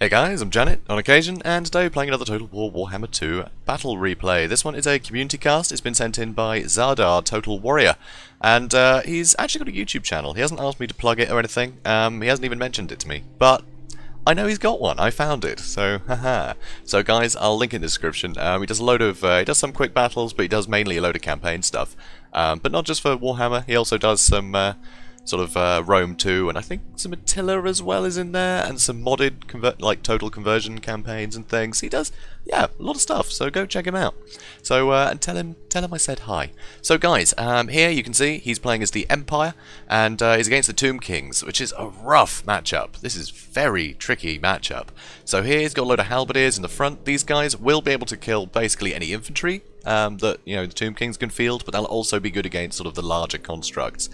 Hey guys, I'm Janet on occasion, and today we're playing another Total War Warhammer 2 Battle Replay. This one is a community cast. It's been sent in by Zardar, Total Warrior, and he's actually got a YouTube channel. He hasn't asked me to plug it or anything. He hasn't even mentioned it to me, but I know he's got one. I found it, so haha. So guys, I'll link it in the description. He does a load of, he does some quick battles, but he does mainly a load of campaign stuff. But not just for Warhammer. He also does some sort of Rome 2, and I think some Attila as well is in there, and some modded like total conversion campaigns and things. He does, yeah, a lot of stuff, so go check him out. So and tell him I said hi. So guys, here you can see he's playing as the Empire, and he's against the Tomb Kings, which is a rough matchup. This is very tricky matchup. So here he's got a load of halberdiers in the front. These guys will be able to kill basically any infantry that the Tomb Kings can field, but they'll also be good against sort of the larger constructs.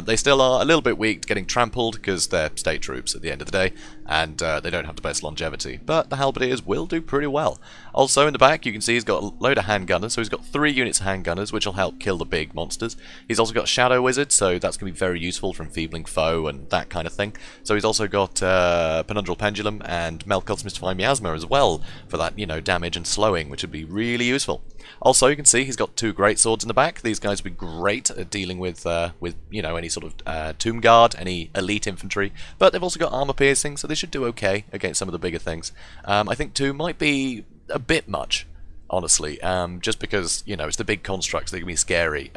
They still are a little bit weak to getting trampled because they're state troops at the end of the day, and they don't have the best longevity. But the halberdiers will do pretty well. Also in the back you can see he's got a load of handgunners, so he's got 3 units of handgunners, which will help kill the big monsters. He's also got Shadow Wizard, so that's going to be very useful for enfeebling foe and that kind of thing. So he's also got Penundral Pendulum and Melkoth's Mystifying Miasma as well for that, damage and slowing, which would be really useful. Also, you can see he's got 2 great swords in the back. These guys would be great at dealing with any sort of tomb guard, any elite infantry. But they've also got armor piercing, so they should do okay against some of the bigger things. I think 2 might be a bit much, honestly, just because, it's the big constructs that can be scary.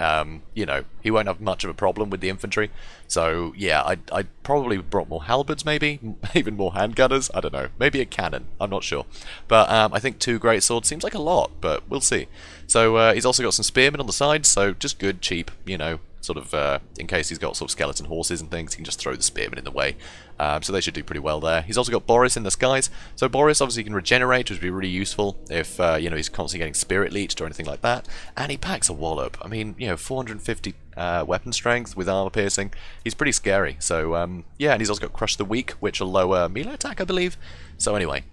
He won't have much of a problem with the infantry. So, yeah, I'd probably brought more halberds, maybe, even more handgunners, I don't know, maybe a cannon, I'm not sure. But I think 2 great swords seems like a lot, but we'll see. So he's also got some spearmen on the side, so just good, cheap, sort of, in case he's got sort of skeleton horses and things, he can just throw the spearmen in the way. So they should do pretty well there. He's also got Boris in the skies. So Boris obviously can regenerate, which would be really useful if, he's constantly getting spirit leeched or anything like that. And he packs a wallop. I mean, 450 weapon strength with armor piercing. He's pretty scary. So, yeah, and he's also got Crush the Weak, which will lower melee attack, I believe. So anyway.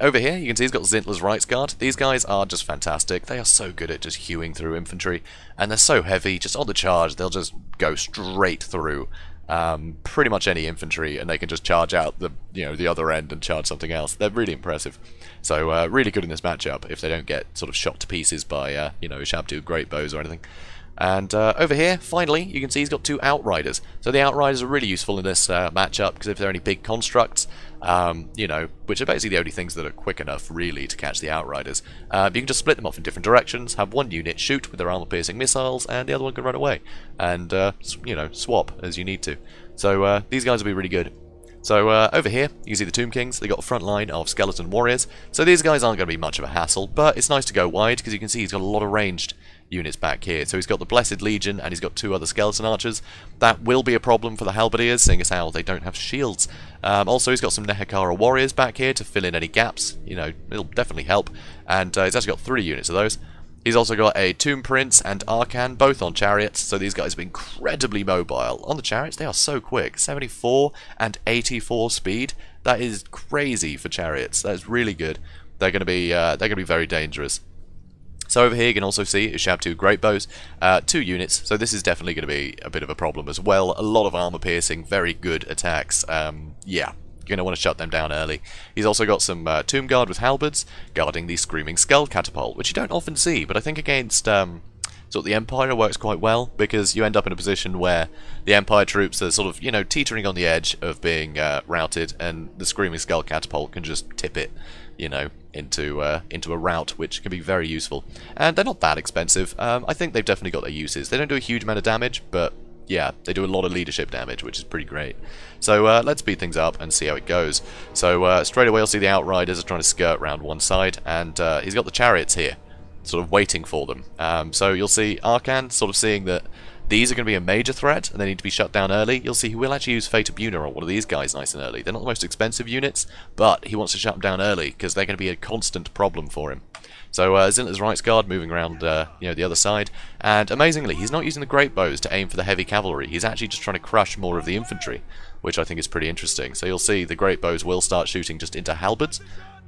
Over here, you can see he's got Zintler's Rights Guard. These guys are just fantastic. They are so good at just hewing through infantry, and they're so heavy, just on the charge, they'll just go straight through pretty much any infantry, and they can just charge out the other end and charge something else. They're really impressive. So really good in this matchup if they don't get sort of shot to pieces by Shabtu great bows or anything. And over here, finally, you can see he's got 2 Outriders. So the Outriders are really useful in this matchup, because if there are any big constructs, which are basically the only things that are quick enough, really, to catch the Outriders, you can just split them off in different directions, have one unit shoot with their armor-piercing missiles, and the other one can run away, and, swap as you need to. So these guys will be really good. So over here, you can see the Tomb Kings. They've got a front line of skeleton warriors. So these guys aren't going to be much of a hassle, but it's nice to go wide, because you can see he's got a lot of ranged units back here. So he's got the Blessed Legion, and he's got 2 other skeleton archers. That will be a problem for the halberdiers, seeing as how they don't have shields. Also, he's got some Nehekara warriors back here to fill in any gaps. It'll definitely help. And he's actually got 3 units of those. He's also got a Tomb Prince and Arcan, both on chariots, so these guys are incredibly mobile. On the chariots, they are so quick. 74 and 84 speed. That is crazy for chariots. That is really good. They're going to be very dangerous. So over here you can also see Shabtu great bows, 2 units, so this is definitely going to be a bit of a problem as well. A lot of armor piercing, very good attacks. Yeah, you're going to want to shut them down early. He's also got some Tomb Guard with halberds, guarding the Screaming Skull catapult, which you don't often see, but I think against sort of the Empire works quite well, because you end up in a position where the Empire troops are sort of, teetering on the edge of being routed, and the Screaming Skull catapult can just tip it, into a rout, which can be very useful. And they're not that expensive. I think they've definitely got their uses. They don't do a huge amount of damage, but yeah, they do a lot of leadership damage, which is pretty great. So let's speed things up and see how it goes. So straight away you'll see the Outriders are trying to skirt around one side, and he's got the chariots here, sort of waiting for them. So you'll see Arcan sort of seeing that these are going to be a major threat, and they need to be shut down early. You'll see he will actually use Fate of Buna on one of these guys nice and early. They're not the most expensive units, but he wants to shut them down early, because they're going to be a constant problem for him. So Zintler's Rights Guard moving around the other side, and amazingly, he's not using the great bows to aim for the heavy cavalry. He's actually just trying to crush more of the infantry, which I think is pretty interesting. So you'll see the great bows will start shooting just into halberds.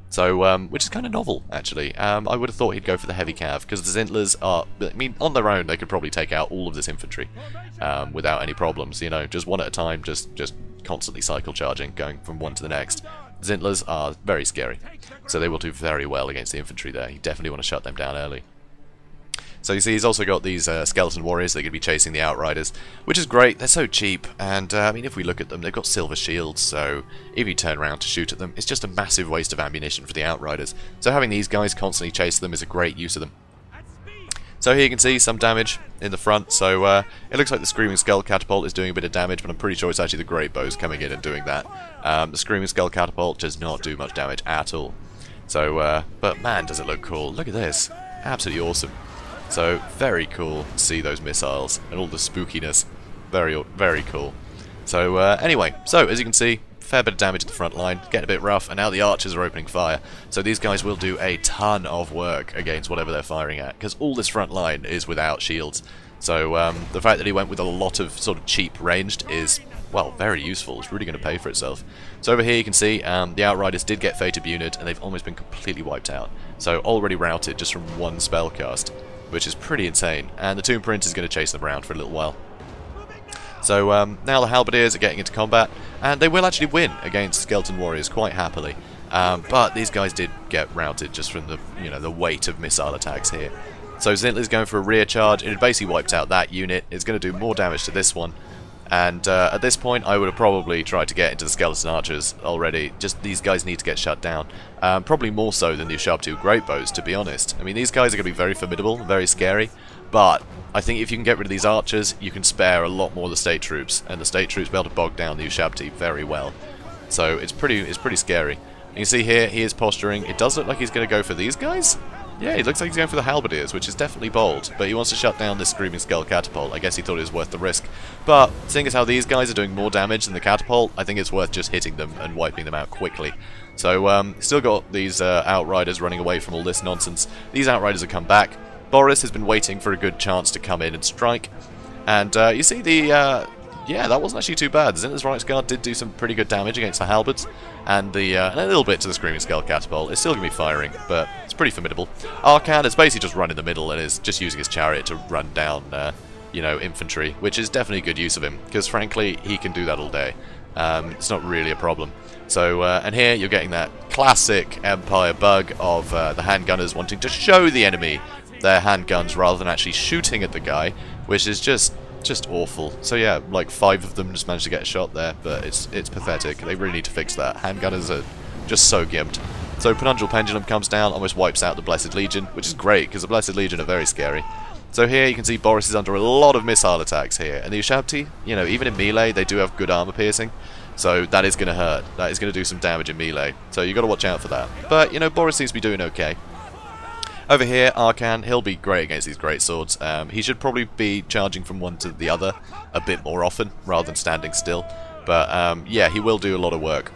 So, which is kind of novel, actually. I would have thought he'd go for the heavy cav, because the Zintlers are, I mean, on their own, they could probably take out all of this infantry without any problems, just one at a time, just constantly cycle charging, going from one to the next. Zintlers are very scary, so they will do very well against the infantry there. You definitely want to shut them down early. So you see he's also got these skeleton warriors that are going to be chasing the outriders, which is great. They're so cheap, and I mean, if we look at them, they've got silver shields, so if you turn around to shoot at them, it's just a massive waste of ammunition for the outriders. So having these guys constantly chase them is a great use of them. So here you can see some damage in the front, so it looks like the Screaming Skull Catapult is doing a bit of damage, but I'm pretty sure it's actually the Great Bows coming in and doing that. The Screaming Skull Catapult does not do much damage at all. So, but man, does it look cool. Look at this. Absolutely awesome. So, very cool to see those missiles and all the spookiness. Very, very cool. So, anyway, so as you can see, fair bit of damage at the front line, getting a bit rough, and now the archers are opening fire. So these guys will do a ton of work against whatever they're firing at, because all this front line is without shields. So the fact that he went with a lot of sort of cheap ranged is, well, very useful. It's really going to pay for itself. So over here you can see the Outriders did get Fated Unit, and they've almost been completely wiped out. So already routed just from one spell cast, which is pretty insane. And the Tomb Prince is going to chase them around for a little while. So now the Halberdiers are getting into combat, and they will actually win against Skeleton Warriors quite happily. But these guys did get routed just from the the weight of missile attacks here. So Zintler's going for a rear charge, and it basically wiped out that unit. It's going to do more damage to this one. And at this point, I would have probably tried to get into the Skeleton Archers already. Just these guys need to get shut down. Probably more so than the Sharp-Tooth Great Bows, to be honest. I mean, these guys are going to be very formidable, very scary. But I think if you can get rid of these archers, you can spare a lot more of the state troops, and the state troops will be able to bog down the Ushabti very well. So it's pretty scary. And you see here, he is posturing. It does look like he's going to go for these guys. Yeah, it looks like he's going for the Halberdiers, which is definitely bold, but he wants to shut down this Screaming Skull Catapult. I guess he thought it was worth the risk. But seeing as how these guys are doing more damage than the Catapult, I think it's worth just hitting them and wiping them out quickly. So, still got these Outriders running away from all this nonsense. These Outriders have come back. Boris has been waiting for a good chance to come in and strike. And you see the... yeah, that wasn't actually too bad. Zintler's Right Guard did do some pretty good damage against the Halberds, and a little bit to the Screaming Skull Catapult. It's still going to be firing, but it's pretty formidable. Arcan is basically just run in the middle and is just using his chariot to run down, infantry, which is definitely a good use of him, because frankly, he can do that all day. It's not really a problem. So, and here you're getting that classic Empire bug of the handgunners wanting to show the enemy their handguns rather than actually shooting at the guy, which is just awful. So yeah, like 5 of them just managed to get a shot there, but it's pathetic. They really need to fix that. Handgunners are just so gimped. So Penundral Pendulum comes down, almost wipes out the Blessed Legion, which is great, because the Blessed Legion are very scary. So here you can see Boris is under a lot of missile attacks here, and the Ushabti, even in melee, they do have good armor piercing, so that is going to hurt. That is going to do some damage in melee, so you've got to watch out for that. But, Boris seems to be doing okay. Over here, Arcan, he'll be great against these great swords. He should probably be charging from one to the other a bit more often, rather than standing still. But, yeah, he will do a lot of work.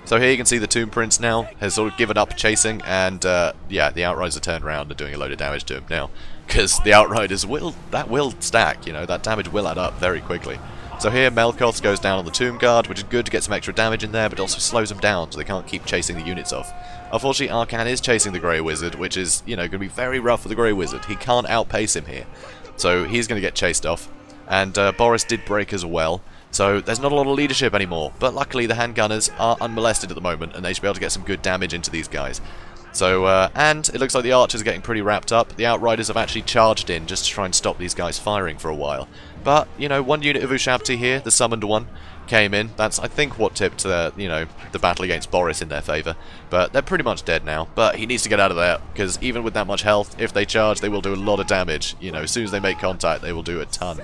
So here you can see the Tomb Prince now has sort of given up chasing, and, yeah, the Outriders are turned around and doing a load of damage to him now. Because the Outriders will stack, that damage will add up very quickly. So here, Melkoth goes down on the Tomb Guard, which is good to get some extra damage in there, but also slows them down so they can't keep chasing the units off. Unfortunately, Arcan is chasing the Grey Wizard, which is, going to be very rough for the Grey Wizard. He can't outpace him here. So he's going to get chased off. And Boris did break as well, so there's not a lot of leadership anymore. But luckily, the handgunners are unmolested at the moment, and they should be able to get some good damage into these guys. So, and it looks like the archers are getting pretty wrapped up. The Outriders have actually charged in just to try and stop these guys firing for a while. But, one unit of Ushabti here, the summoned one, came in. That's, I think, what tipped, the battle against Boris in their favour. But they're pretty much dead now. But he needs to get out of there, because even with that much health, if they charge, they will do a lot of damage. As soon as they make contact, they will do a ton.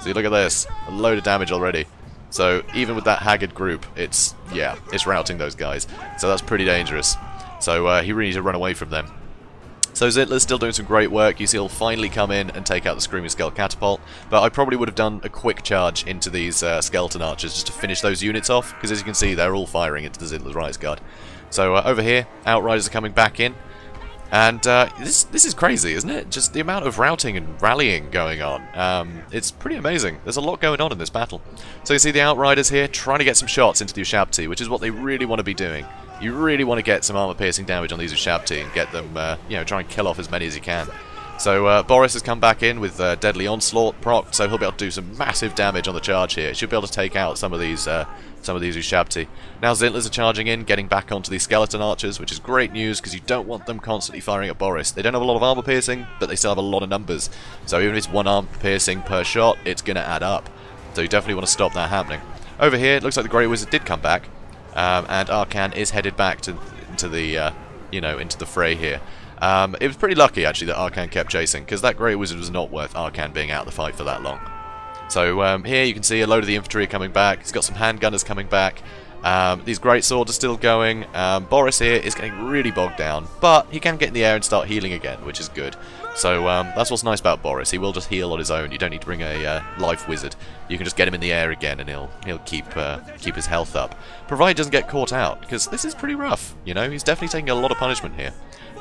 See, look at this. A load of damage already. So, even with that haggard group, it's routing those guys. So that's pretty dangerous. So he really needs to run away from them. So Zintler's still doing some great work. You see he'll finally come in and take out the Screaming Skull Catapult. But I probably would have done a quick charge into these Skeleton Archers just to finish those units off. Because as you can see, they're all firing into the Zintler's Right Guard. So over here, Outriders are coming back in. And this is crazy, isn't it? Just the amount of routing and rallying going on. It's pretty amazing. There's a lot going on in this battle. So you see the Outriders here trying to get some shots into the Ushabti, which is what they really want to be doing. You really want to get some armor-piercing damage on these Ushabti and get them, try and kill off as many as you can. So Boris has come back in with Deadly Onslaught proc, so he'll be able to do some massive damage on the charge here. Should be able to take out some of these Ushabti. Now Zintlers are charging in, getting back onto these skeleton archers, which is great news because you don't want them constantly firing at Boris. They don't have a lot of armor piercing, but they still have a lot of numbers. So even if it's one armor piercing per shot, it's going to add up. So you definitely want to stop that happening. Over here, it looks like the Grey Wizard did come back, and Arcan is headed back into the fray here. It was pretty lucky actually that Arcan kept chasing, because that Grey Wizard was not worth Arcan being out of the fight for that long. So here you can see a load of the infantry coming back. He's got some handgunners coming back. These great swords are still going. Boris here is getting really bogged down, but he can get in the air and start healing again, which is good. So that's what's nice about Boris. He will just heal on his own. You don't need to bring a life wizard. You can just get him in the air again, and he'll keep his health up, provided he doesn't get caught out. Because this is pretty rough. You know, he's definitely taking a lot of punishment here.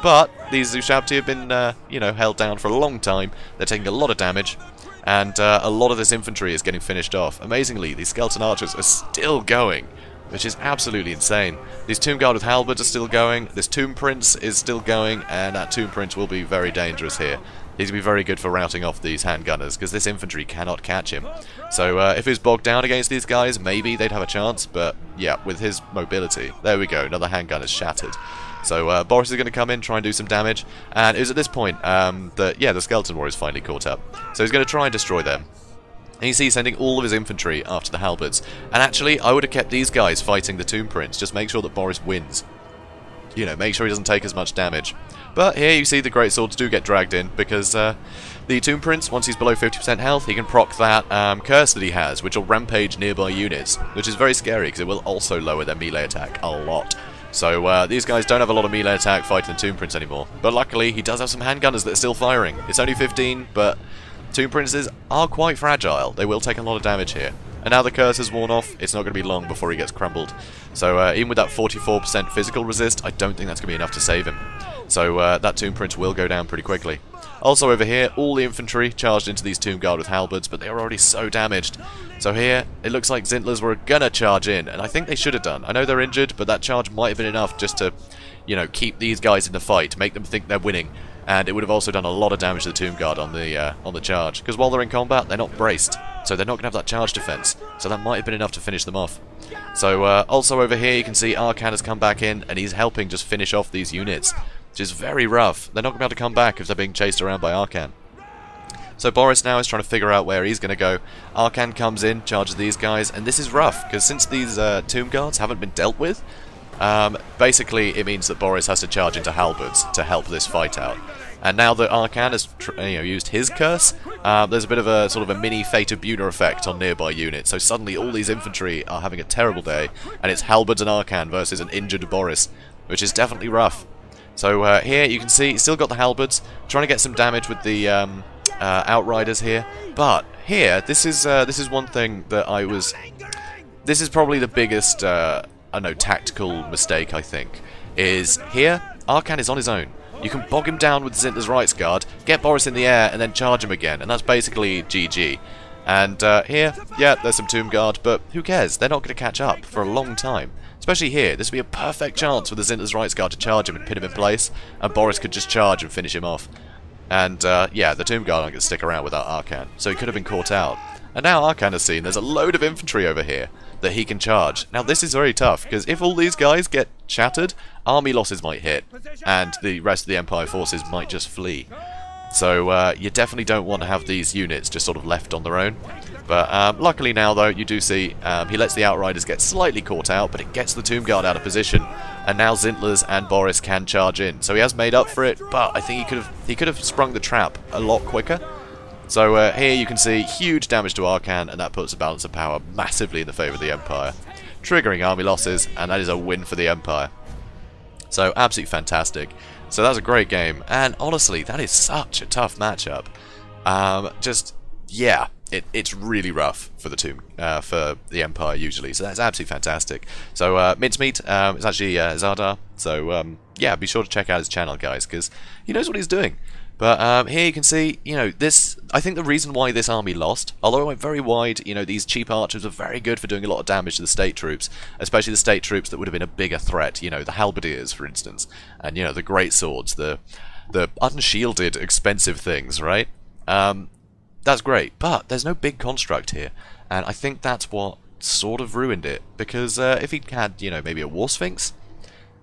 But these Ushabti have been held down for a long time. They're taking a lot of damage. And a lot of this infantry is getting finished off. Amazingly, these skeleton archers are still going, which is absolutely insane. These Tomb Guard with halberds are still going, this Tomb Prince is still going, and that Tomb Prince will be very dangerous here. He's going to be very good for routing off these handgunners, because this infantry cannot catch him. So if he was bogged down against these guys, maybe they'd have a chance, but yeah, with his mobility, there we go, another handgun is shattered. So Boris is going to come in, try and do some damage, and it was at this point that, the Skeleton Warriors finally caught up. So he's going to try and destroy them. And you see he's sending all of his infantry after the halberds. And actually, I would have kept these guys fighting the Tomb Prince, just make sure that Boris wins. You know, make sure he doesn't take as much damage. But here you see the great swords do get dragged in, because the Tomb Prince, once he's below 50% health, he can proc that curse that he has, which will rampage nearby units, which is very scary, because it will also lower their melee attack a lot. So these guys don't have a lot of melee attack fighting the Tomb Prince anymore. But luckily, he does have some handgunners that are still firing. It's only 15, but Tomb Princes are quite fragile. They will take a lot of damage here. And now the curse has worn off, it's not going to be long before he gets crumbled. So even with that 44% physical resist, I don't think that's going to be enough to save him. So that Tomb Prince will go down pretty quickly. Also over here, all the infantry charged into these Tomb Guard with halberds, but they are already so damaged. So here, it looks like Zintlers were gonna charge in, and I think they should have done. I know they're injured, but that charge might have been enough just to, keep these guys in the fight, make them think they're winning. And it would have also done a lot of damage to the Tomb Guard on the charge, because while they're in combat, they're not braced, so they're not going to have that charge defense. So that might have been enough to finish them off. So also over here, you can see Arcan has come back in, and he's helping just finish off these units, which is very rough. They're not going to be able to come back if they're being chased around by Arcan. So Boris now is trying to figure out where he's going to go. Arcan comes in, charges these guys, and this is rough, because since these Tomb Guards haven't been dealt with, basically it means that Boris has to charge into halberds to help this fight out. And now that Arcan has used his curse, there's a bit of a sort of a mini Fate of Buna effect on nearby units. So suddenly all these infantry are having a terrible day, and it's halberds and Arcan versus an injured Boris, which is definitely rough. So here you can see he's still got the halberds, trying to get some damage with the Outriders here. But here, this is one thing that this is probably the biggest tactical mistake, I think, is here Arcan is on his own. You can bog him down with Zintler's Rights Guard, get Boris in the air, and then charge him again, and that's basically GG. And here, yeah, there's some Tomb Guard, but who cares? They're not going to catch up for a long time. Especially here, this would be a perfect chance for the Zintler's Rights Guard to charge him and pin him in place, and Boris could just charge and finish him off. And yeah, the Tomb Guard aren't going to stick around without Arcan, so he could have been caught out. And now Arcan has seen there's a load of infantry over here that he can charge. Now this is very tough, because if all these guys get shattered, army losses might hit, and the rest of the Empire forces might just flee. So you definitely don't want to have these units just sort of left on their own. But luckily now, though, you do see he lets the Outriders get slightly caught out, but it gets the Tomb Guard out of position, and now Zintlers and Boris can charge in. So he has made up for it, but I think he could have sprung the trap a lot quicker. So here you can see huge damage to Arcan, and that puts the balance of power massively in the favour of the Empire, triggering army losses, and that is a win for the Empire. So absolutely fantastic. So that's a great game, and honestly, that is such a tough matchup. Yeah, it's really rough for the Empire usually. So that's absolutely fantastic. So Mincemeat is actually Zardar. So yeah, be sure to check out his channel, guys, because he knows what he's doing. But here you can see, this. I think the reason why this army lost, although it went very wide, these cheap archers were very good for doing a lot of damage to the state troops, especially the state troops that would have been a bigger threat. The halberdiers, for instance, and the great swords, the the unshielded, expensive things, right? That's great, but there's no big construct here, and I think that's what sort of ruined it, because if he'd had, you know, maybe a War Sphinx,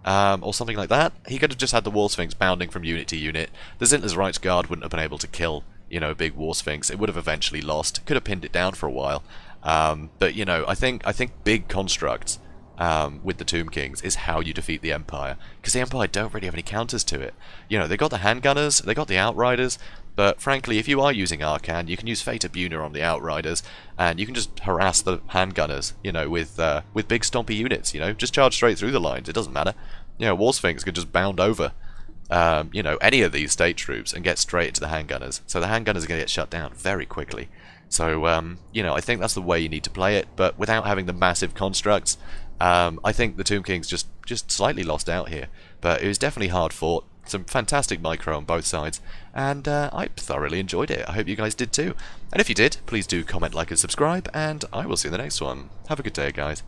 or something like that, he could have just had the War Sphinx bounding from unit to unit. The Zinter's Rights Guard wouldn't have been able to kill, you know, a big War Sphinx. It would have eventually lost. Could have pinned it down for a while. But, you know, I think big constructs with the Tomb Kings is how you defeat the Empire, because the Empire don't really have any counters to it. You know, they got the Handgunners, they got the Outriders, but frankly, if you are using Arcan, you can use Fate Abuna on the Outriders, and you can just harass the Handgunners, you know, with big stompy units, you know, just charge straight through the lines, it doesn't matter. You know, War Sphinx could just bound over, you know, any of these state troops and get straight into the Handgunners, so the Handgunners are going to get shut down very quickly. So, you know, I think that's the way you need to play it, but without having the massive constructs, I think the Tomb Kings just slightly lost out here, but it was definitely hard fought. Some fantastic micro on both sides, and I thoroughly enjoyed it. I hope you guys did too. And if you did, please do comment, like, and subscribe, and I will see you in the next one. Have a good day, guys.